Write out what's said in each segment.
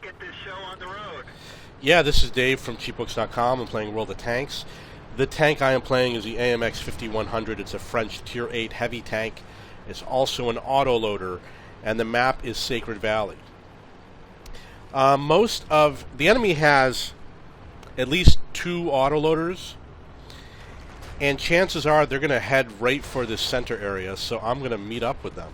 get this show on the road. Yeah, this is Dave from cheapbooks.com. I'm playing World of Tanks. The tank I am playing is the AMX 5100. It's a French Tier 8 heavy tank. It's also an autoloader, and the map is Sacred Valley. Most of the enemy has at least 2 autoloaders, and chances are they're going to head right for this center area, so I'm going to meet up with them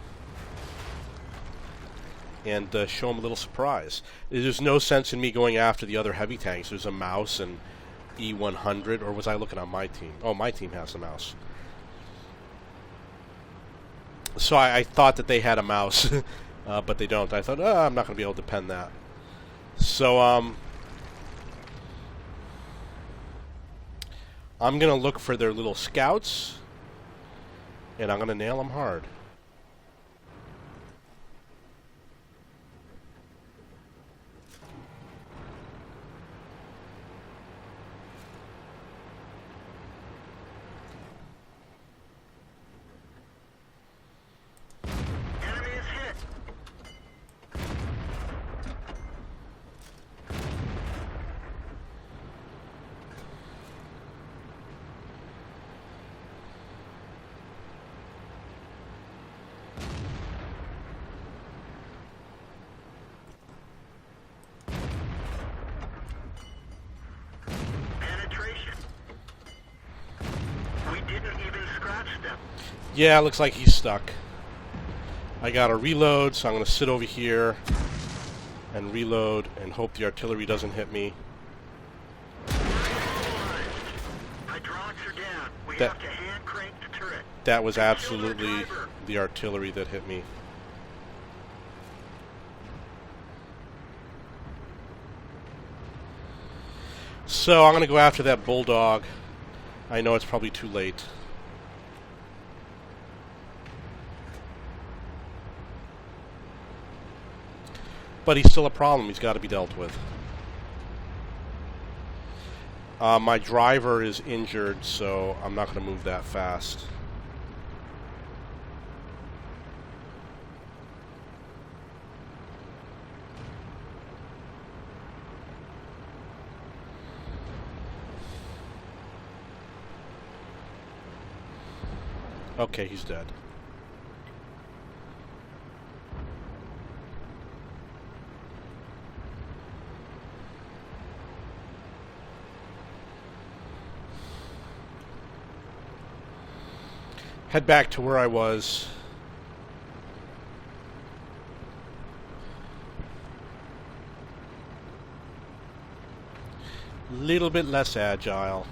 and show them a little surprise. There's no sense in me going after the other heavy tanks. There's a mouse and E100, or was I looking on my team? Oh, my team has a mouse. So I thought that they had a mouse, but they don't. I thought, I'm not going to be able to pen that. So I'm going to look for their little scouts, and I'm going to nail them hard. Enemy is hit. Penetration. We didn't even scratch them. Yeah, it looks like he's stuck. I got to reload, so I'm going to sit over here and reload and hope the artillery doesn't hit me. Hydraulics are down. We That- have to hand crank the turret. That was absolutely the artillery that hit me. So I'm going to go after that bulldog. I know it's probably too late. But he's still a problem. He's got to be dealt with. My driver is injured, so I'm not going to move that fast. Okay, he's dead. Head back to where I was. Little bit less agile.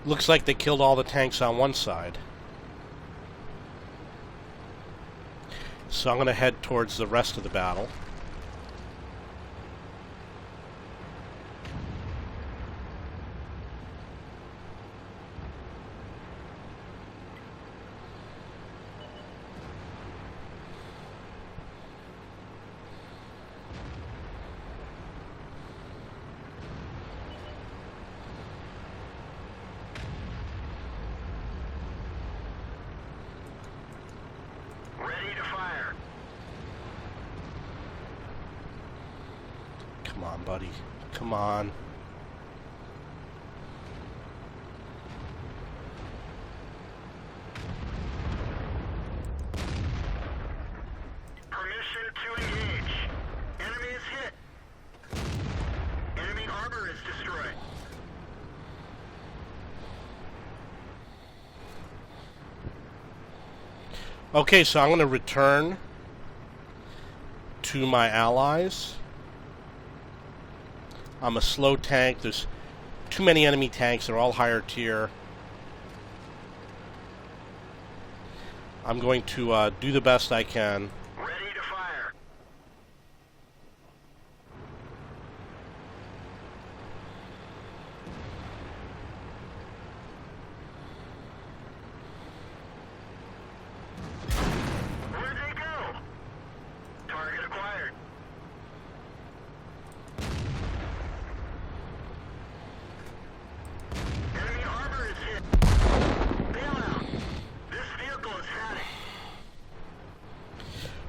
Looks like they killed all the tanks on one side. So I'm going to head towards the rest of the battle. Ready to fire. Come on, buddy. Come on. Permission to engage. Enemy is hit. Enemy armor is destroyed. Okay, so I'm going to return to my allies. I'm a slow tank. There's too many enemy tanks. They're all higher tier. I'm going to do the best I can. Ready to fire.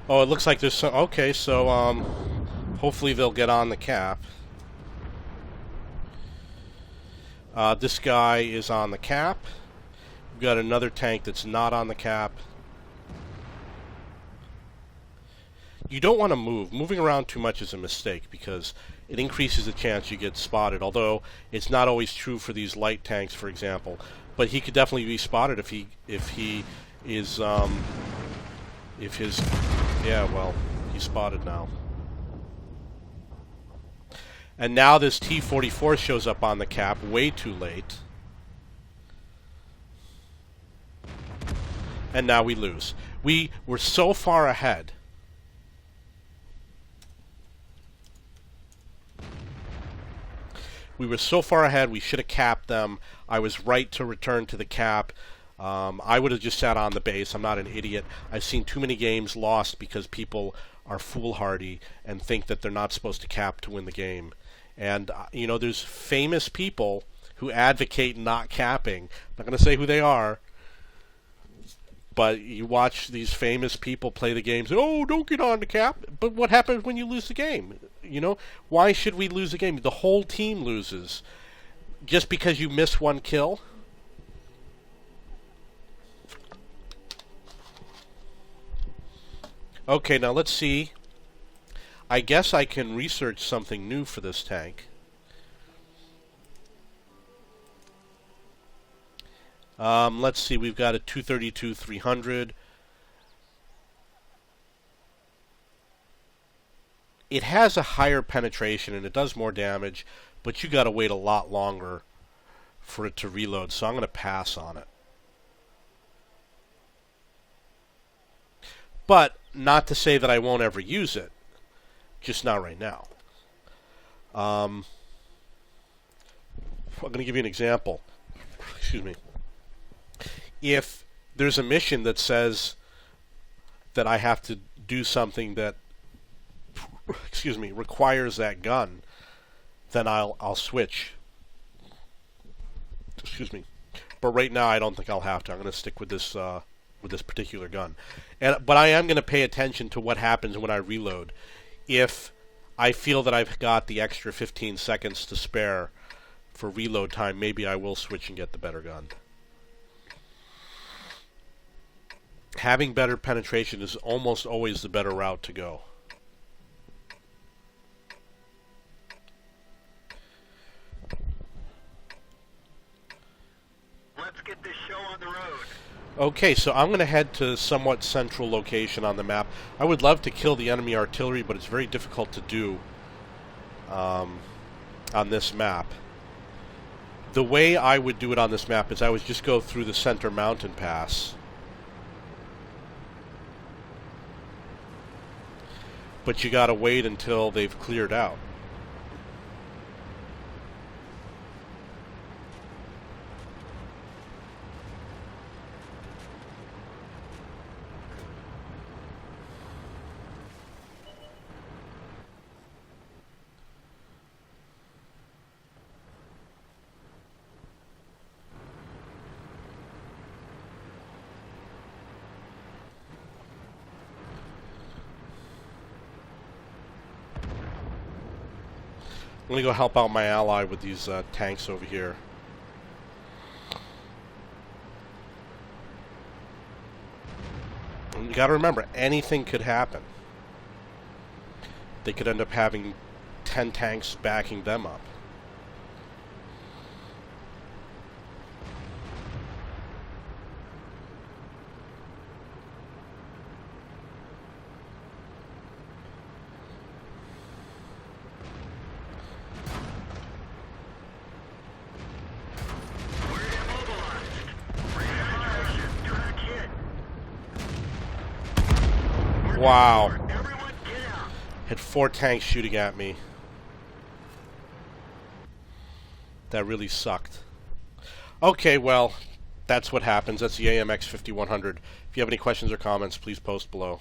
Oh, it looks like there's some... Okay, so, hopefully they'll get on the cap. This guy is on the cap. We've got another tank that's not on the cap. You don't want to move. Moving around too much is a mistake because it increases the chance you get spotted, although it's not always true for these light tanks, for example. But he could definitely be spotted if he is, yeah, well, he's spotted now. And now this T-44 shows up on the cap way too late. And now we lose. We were so far ahead. We were so far ahead, we should have capped them. I was right to return to the cap. I would have just sat on the base. I'm not an idiot. I've seen too many games lost because people are foolhardy and think that they're not supposed to cap to win the game. And, you know, there's famous people who advocate not capping. I'm not going to say who they are. But you watch these famous people play the games. Oh, don't get on the cap. But what happens when you lose the game? You know, why should we lose the game? The whole team loses. Just because you miss one kill? Okay, now let's see. I guess I can research something new for this tank. Let's see, we've got a 232-300. It has a higher penetration and it does more damage, but you gotta wait a lot longer for it to reload, so I'm gonna pass on it. But not to say that I won't ever use it, just not right now. I'm gonna give you an example. Excuse me. If there's a mission that says that I have to do something that, excuse me, requires that gun, then I'll switch. Excuse me. But right now I don't think I'll have to. I'm going to stick with this particular gun. But I am going to pay attention to what happens when I reload. If I feel that I've got the extra 15 seconds to spare for reload time, maybe I will switch and get the better gun. Having better penetration is almost always the better route to go. Let's get this show on the road. Okay, so I'm going to head to a somewhat central location on the map. I would love to kill the enemy artillery, but it's very difficult to do on this map. The way I would do it on this map is I would just go through the center mountain pass. But you gotta wait until they've cleared out. I'm going to go help out my ally with these tanks over here. And you got to remember, anything could happen. They could end up having 10 tanks backing them up. Wow. Had 4 tanks shooting at me. That really sucked. Okay, well, that's what happens. That's the AMX 5100. If you have any questions or comments, please post below.